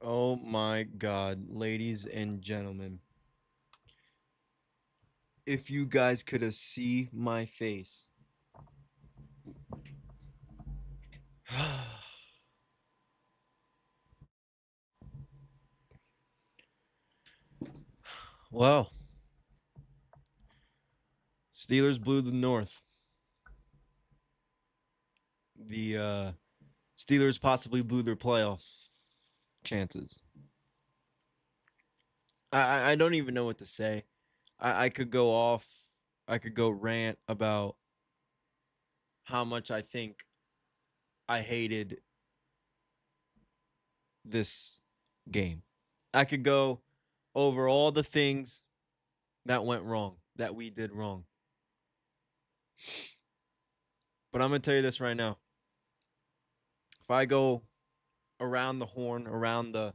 Oh my God, ladies and gentlemen. If you guys could have see my face. Well, Steelers blew the North. The Steelers possibly blew their playoff chances. I don't even know what to say. I could go off. I could go rant about how much I think I hated this game. I could go over all the things that went wrong, that we did wrong. But I'm going to tell you this right now. If I go around the horn, around the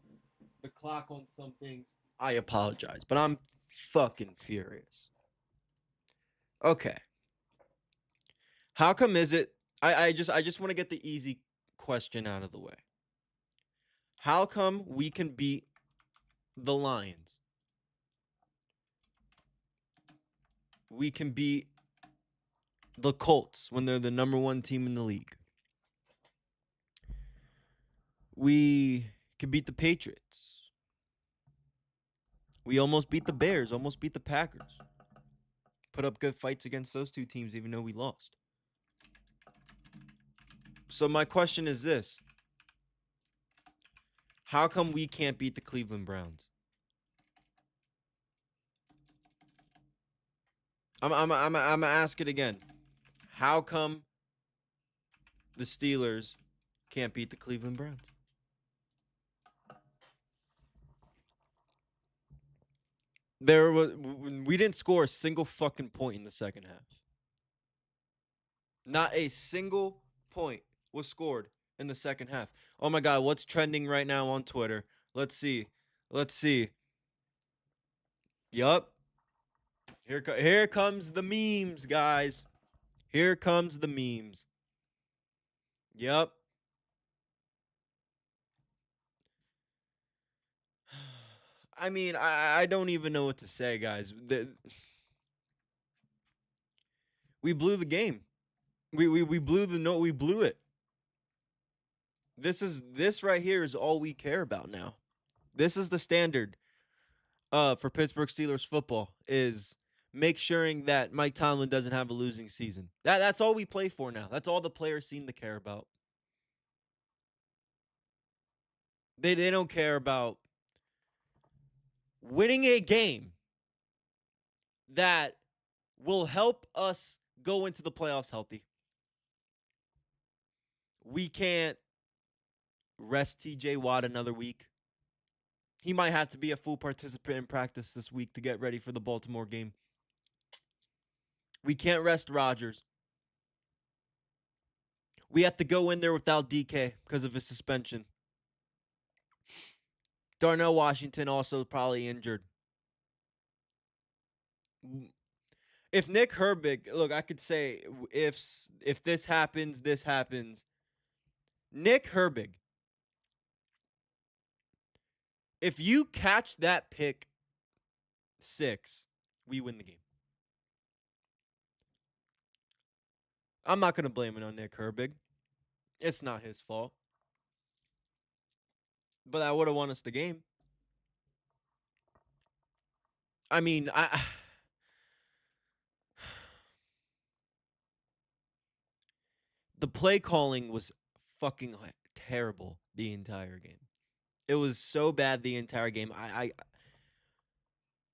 clock on some things, I apologize. But I'm fucking furious. Okay. How come is it I just want to get the easy question out of the way. How come we can beat the Lions? We can beat the Colts when they're the number 1 team in the league. We can beat the Patriots. We almost beat the Bears, almost beat the Packers. Put up good fights against those two teams even though we lost. So my question is this. How come we can't beat the Cleveland Browns? I'm gonna ask it again. How come the Steelers can't beat the Cleveland Browns? We didn't score a single fucking point in the second half. Not a single point was scored in the second half. Oh my God, what's trending right now on Twitter? Let's see. Let's see. Yup. Here comes the memes, guys. Here comes the memes. Yup. I mean, I don't even know what to say, guys. We blew the game. We blew the no. We blew it. This right here is all we care about now. This is the standard for Pittsburgh Steelers football is make sure that Mike Tomlin doesn't have a losing season. That's all we play for now. That's all the players seem to care about. They don't care about winning a game that will help us go into the playoffs healthy. We can't rest TJ Watt another week. He might have to be a full participant in practice this week to get ready for the Baltimore game. We can't rest Rodgers. We have to go in there without DK because of his suspension. Darnell Washington also probably injured. If Nick Herbig, look, I could say if this happens, this happens. Nick Herbig, if you catch that pick 6, we win the game. I'm not going to blame it on Nick Herbig. It's not his fault. But that would have won us the game. I mean, the play calling was fucking terrible the entire game. It was so bad the entire game. I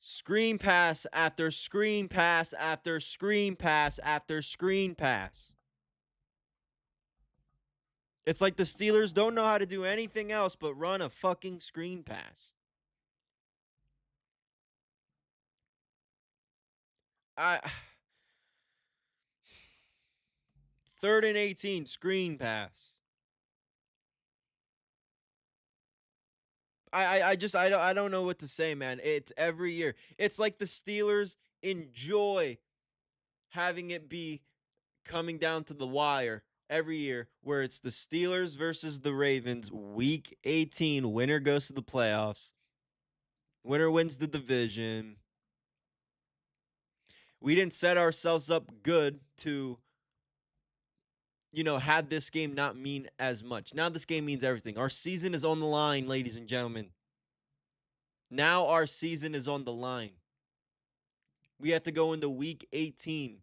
screen pass after screen pass after screen pass after screen pass. It's like the Steelers don't know how to do anything else but run a fucking screen pass. I 3rd and 18 screen pass. I don't know what to say, man. It's every year. It's like the Steelers enjoy having it be coming down to the wire every year where it's the Steelers versus the Ravens, week 18, winner goes to the playoffs. Winner wins the division. We didn't set ourselves up good to, have this game not mean as much. Now this game means everything. Our season is on the line, ladies and gentlemen. Now our season is on the line. We have to go into week 18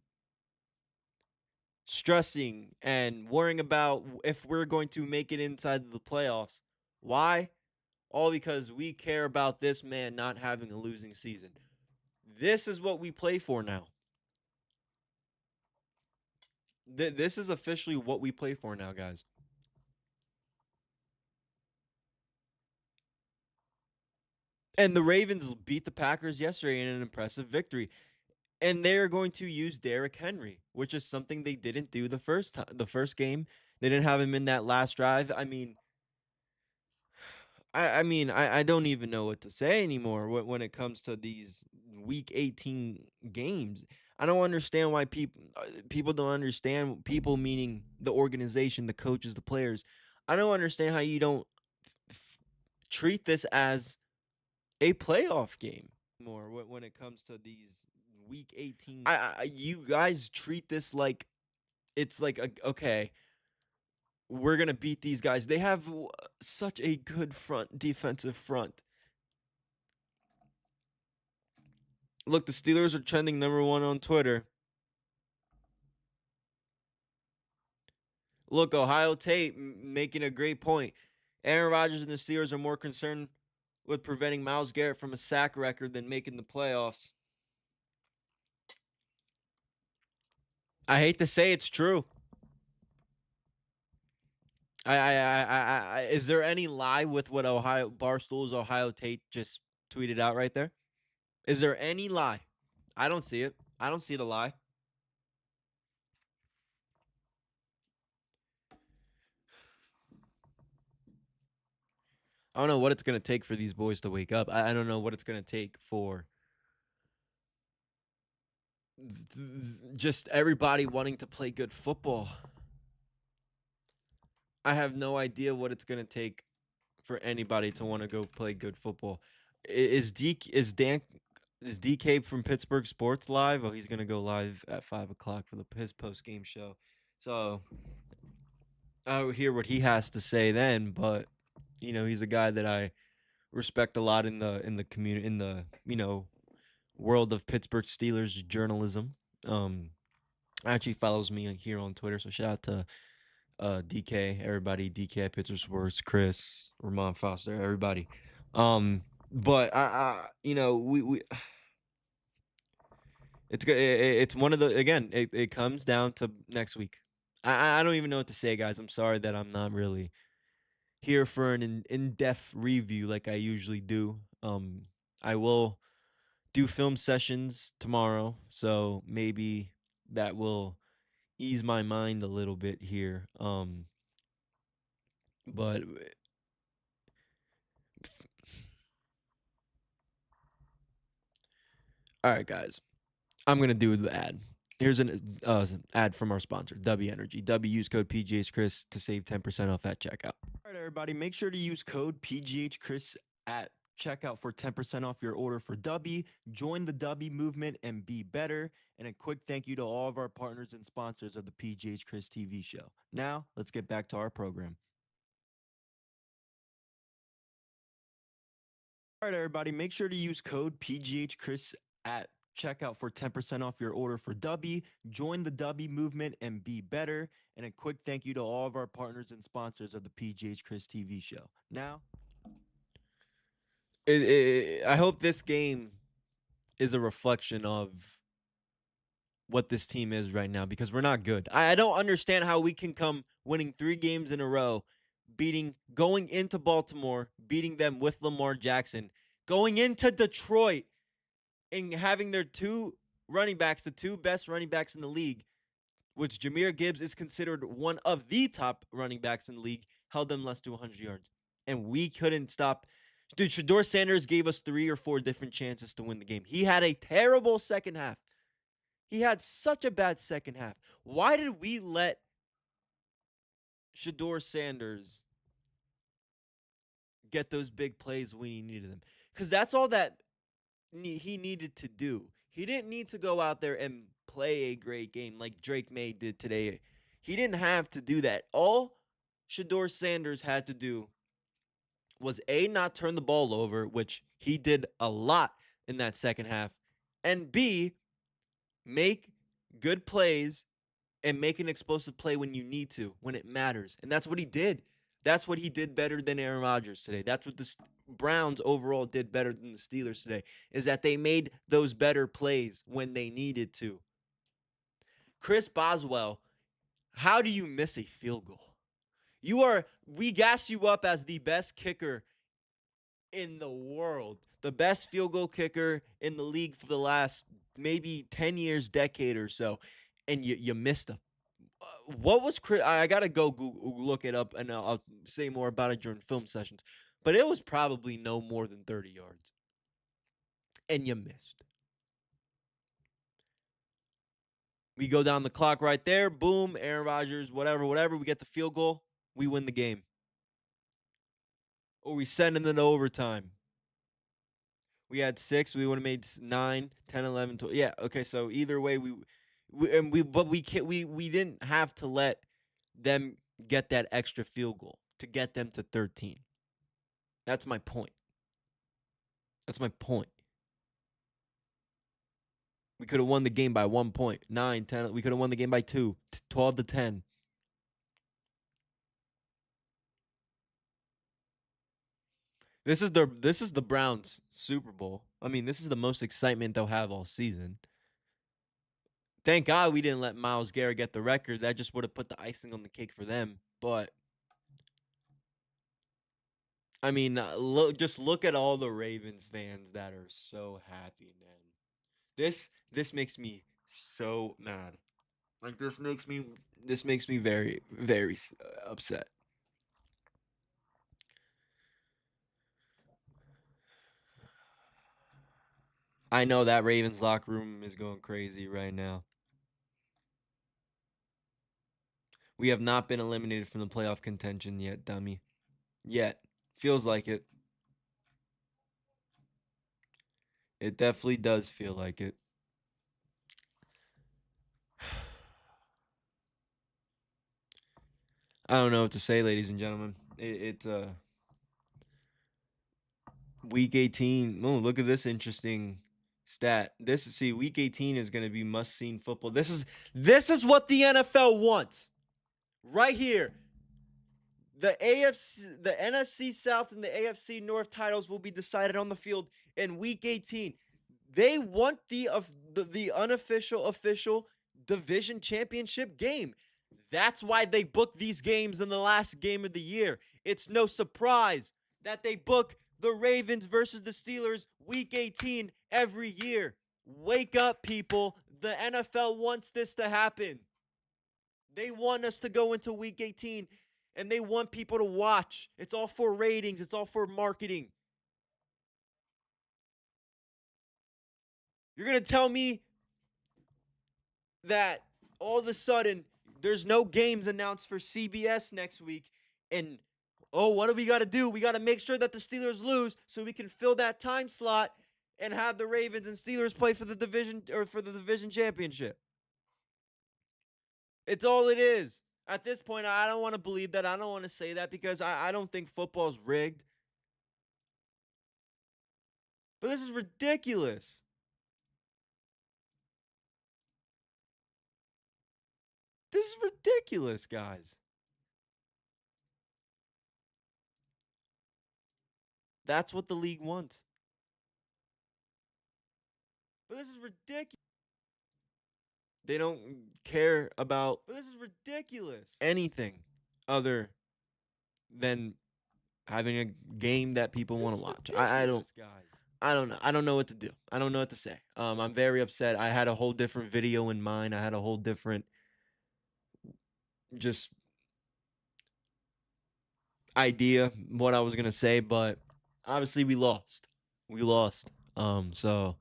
stressing and worrying about if we're going to make it inside the playoffs. Why? All because we care about this man not having a losing season. This is what we play for now. This is officially what we play for now, guys. And the Ravens beat the Packers yesterday in an impressive victory. And they're going to use Derrick Henry, which is something they didn't do the first time, the first game. They didn't have him in that last drive. I don't even know what to say anymore when it comes to these week 18 games. I don't understand why people don't understand, people meaning the organization, the coaches, the players. I don't understand how you don't treat this as a playoff game more when it comes to these week 18. You guys treat this like it's like okay, we're going to beat these guys. They have such a good defensive front. Look, the Steelers are trending #1 on Twitter. Look, Ohio Tate making a great point. Aaron Rodgers and the Steelers are more concerned with preventing Myles Garrett from a sack record than making the playoffs. I hate to say it's true. Is there any lie with what Barstool's Ohio Tate just tweeted out right there? Is there any lie? I don't see it. I don't see the lie. I don't know what it's going to take for these boys to wake up. I don't know what it's going to take for just everybody wanting to play good football. I have no idea what it's going to take for anybody to want to go play good football. Is DK from Pittsburgh Sports live? Oh, he's going to go live at 5 o'clock for his post-game show. So I'll hear what he has to say then, but he's a guy that I respect a lot in the community, in the world of Pittsburgh Steelers journalism. Actually follows me here on Twitter, so shout out to DK, everybody, DK at Pittsburgh Sports, Chris, Ramon Foster, everybody. But we it's one of the, again, it comes down to next week. I don't even know what to say, guys. I'm sorry that I'm not really here for an in-depth review like I usually do. I will do film sessions tomorrow, so maybe that will ease my mind a little bit here. But all right, guys, I'm gonna do the ad. Here's an ad from our sponsor, DUBBY Energy. DUBBY, use code Pghchristv to save 10% off at checkout. All right, everybody, make sure to use code Pghchristv at checkout for 10% off your order for DUBBY. Join the DUBBY movement and be better. And a quick thank you to all of our partners and sponsors of the Pghchristv TV show. Now, let's get back to our program. All right, everybody, make sure to use code Pghchristv at checkout for 10% off your order for DUBBY. Join the DUBBY movement and be better. And a quick thank you to all of our partners and sponsors of the Pghchristv TV show. Now, I hope this game is a reflection of what this team is right now, because we're not good. I don't understand how we can come winning 3 games in a row, going into Baltimore, beating them with Lamar Jackson, going into Detroit and having their 2 running backs, the 2 best running backs in the league, which Jahmyr Gibbs is considered one of the top running backs in the league, held them less to 100 yards. And we couldn't stop. Dude, Shedeur Sanders gave us 3 or 4 different chances to win the game. He had a terrible second half. He had such a bad second half. Why did we let Shador Sanders get those big plays when he needed them. Because that's all that he needed to do. He didn't need to go out there and play a great game like Drake May did today. He didn't have to do that. All Shador Sanders had to do was A, not turn the ball over, which he did a lot in that second half, and B, make good plays and make an explosive play when you need to, when it matters. And that's what he did. That's what he did better than Aaron Rodgers today. That's what the Browns overall did better than the Steelers today, is that they made those better plays when they needed to. Chris Boswell, how do you miss a field goal? We gas you up as the best kicker in the world, the best field goal kicker in the league for the last maybe 10 years, decade or so, and you missed a what was Chris? I gotta go Google, look it up, and I'll say more about it during film sessions. But it was probably no more than 30 yards, and you missed. We go down the clock right there. Boom, Aaron Rodgers, whatever. We get the field goal. We win the game, or we send it into overtime. We had 6. We would have made 9, 10, 11, 12. Yeah. Okay. So either way, we didn't have to let them get that extra field goal to get them to 13. That's my point. We could have won the game by 1 point. 9, 10. We could have won the game by 2. 12 to 10. This is the Browns Super Bowl. I mean, this is the most excitement they'll have all season. Thank God we didn't let Myles Garrett get the record. That just would have put the icing on the cake for them. But I mean, just look at all the Ravens fans that are so happy, man. This makes me so mad. Like this makes me very very upset. I know that Ravens locker room is going crazy right now. We have not been eliminated from the playoff contention yet, dummy. Yet. Feels like it. It definitely does feel like it. I don't know what to say, ladies and gentlemen. It's week 18. Oh, look at this interesting stat. Week 18 is going to be must-seen football. This is what the NFL wants. Right here. The NFC South and the AFC North titles will be decided on the field in week 18. They want the unofficial official division championship game. That's why they book these games in the last game of the year. It's no surprise that they book the Ravens versus the Steelers week 18 every year. Wake up, people. The NFL wants this to happen. They want us to go into week 18 and they want people to watch. It's all for ratings. It's all for marketing. You're going to tell me that all of a sudden there's no games announced for CBS next week, and what do we got to do? We got to make sure that the Steelers lose so we can fill that time slot and have the Ravens and Steelers play for the division championship. It's all it is. At this point, I don't want to believe that. I don't want to say that because I don't think football's rigged. But this is ridiculous. This is ridiculous, guys. That's what the league wants. But this is ridiculous. They don't care about anything other than having a game that people want to watch. I don't know. I don't know what to do. I don't know what to say. I'm very upset. I had a whole different video in mind. I had a whole different just idea what I was gonna say, but obviously we lost. So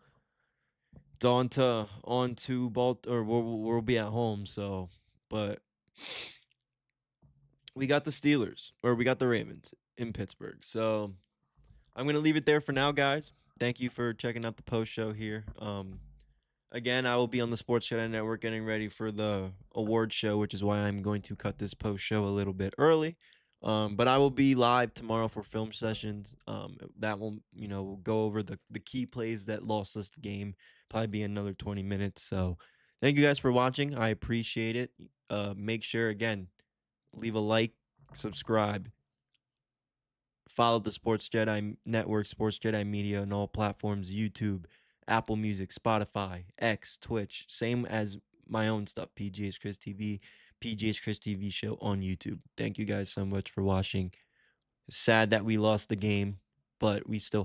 it's on to We'll be at home. So, but we got the Steelers, or we got the Ravens in Pittsburgh. So I'm gonna leave it there for now, guys. Thank you for checking out the post show here. Again, I will be on the Sports Jedi Network getting ready for the award show, which is why I'm going to cut this post show a little bit early. But I will be live tomorrow for film sessions. That will, go over the key plays that lost us the game. Probably be another 20 minutes. So thank you guys for watching. I appreciate it. Make sure, again, leave a like, subscribe, follow the Sports Jedi Network, Sports Jedi Media on all platforms: YouTube, Apple Music, Spotify, X, Twitch. Same as my own stuff: Pghchristv, Pghchristv show on YouTube. Thank you guys so much for watching. Sad that we lost the game, but we still